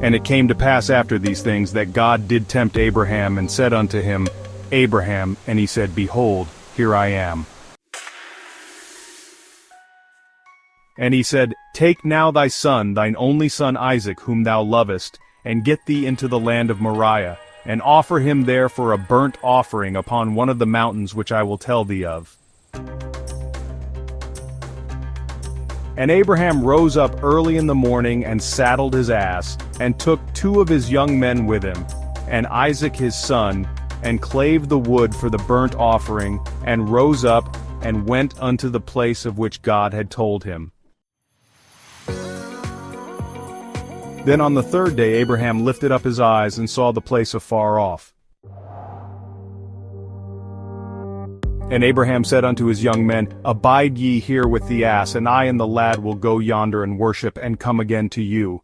And it came to pass after these things that God did tempt Abraham, and said unto him, Abraham, and he said, Behold, here I am. And he said, Take now thy son, thine only son Isaac, whom thou lovest, and get thee into the land of Moriah, and offer him there for a burnt offering upon one of the mountains which I will tell thee of. And Abraham rose up early in the morning, and saddled his ass, and took 2 of his young men with him, and Isaac his son, and clave the wood for the burnt offering, and rose up, and went unto the place of which God had told him. Then on the 3rd day Abraham lifted up his eyes, and saw the place afar off. And Abraham said unto his young men, Abide ye here with the ass, and I and the lad will go yonder and worship, and come again to you.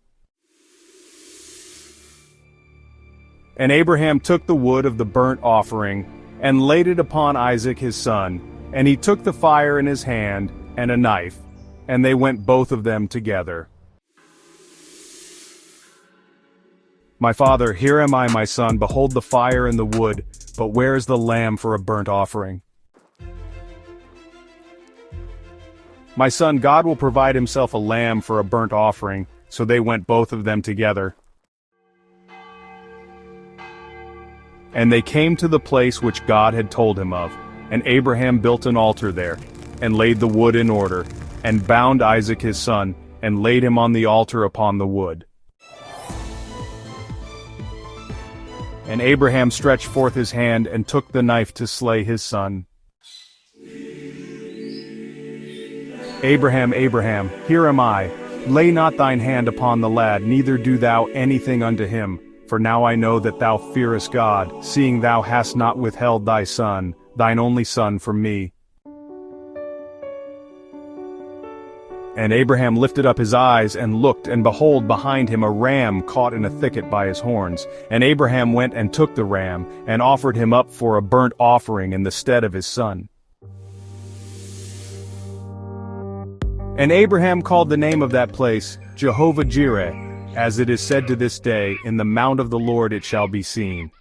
And Abraham took the wood of the burnt offering, and laid it upon Isaac his son, and he took the fire in his hand, and a knife, and they went both of them together. My father, here am I, my son, behold the fire and the wood, but where is the lamb for a burnt offering? My son, God will provide himself a lamb for a burnt offering. So they went both of them together. And they came to the place which God had told him of, and Abraham built an altar there, and laid the wood in order, and bound Isaac his son, and laid him on the altar upon the wood. And Abraham stretched forth his hand, and took the knife to slay his son. Abraham, Abraham, here am I. Lay not thine hand upon the lad, neither do thou anything unto him. For now I know that thou fearest God, seeing thou hast not withheld thy son, thine only son, from me. And Abraham lifted up his eyes, and looked, and behold, behind him a ram caught in a thicket by his horns. And Abraham went and took the ram, and offered him up for a burnt offering in the stead of his son. And Abraham called the name of that place Jehovah-jireh, as it is said to this day, In the mount of the Lord it shall be seen.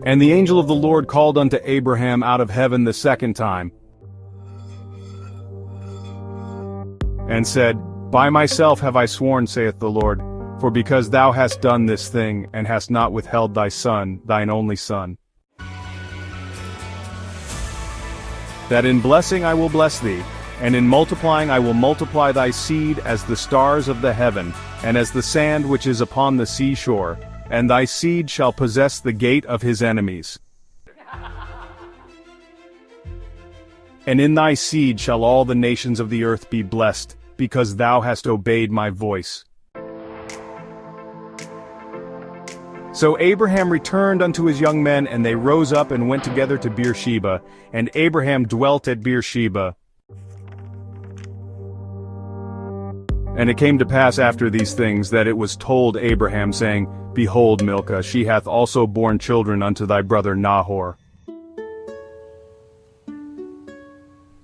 And the angel of the Lord called unto Abraham out of heaven the 2nd time, and said, By myself have I sworn, saith the Lord, for because thou hast done this thing, and hast not withheld thy son, thine only son, that in blessing I will bless thee, and in multiplying I will multiply thy seed as the stars of the heaven, and as the sand which is upon the seashore, and thy seed shall possess the gate of his enemies. And in thy seed shall all the nations of the earth be blessed, because thou hast obeyed my voice. So Abraham returned unto his young men, and they rose up and went together to Beersheba, and Abraham dwelt at Beersheba. And it came to pass after these things that it was told Abraham, saying, Behold, Milcah, she hath also borne children unto thy brother Nahor.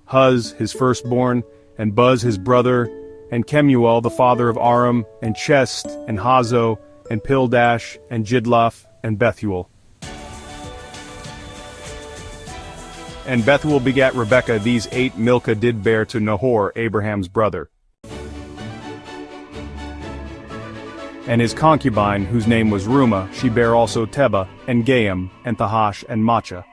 Huz his firstborn, and Buz his brother, and Kemuel the father of Aram, and Chest, and Hazo, and Pildash, and Jidlaph, and Bethuel. And Bethuel begat Rebekah. These 8 Milcah did bear to Nahor, Abraham's brother. And his concubine, whose name was Rumah, she bare also Tebah, and Gaam, and Thahash, and Maachah.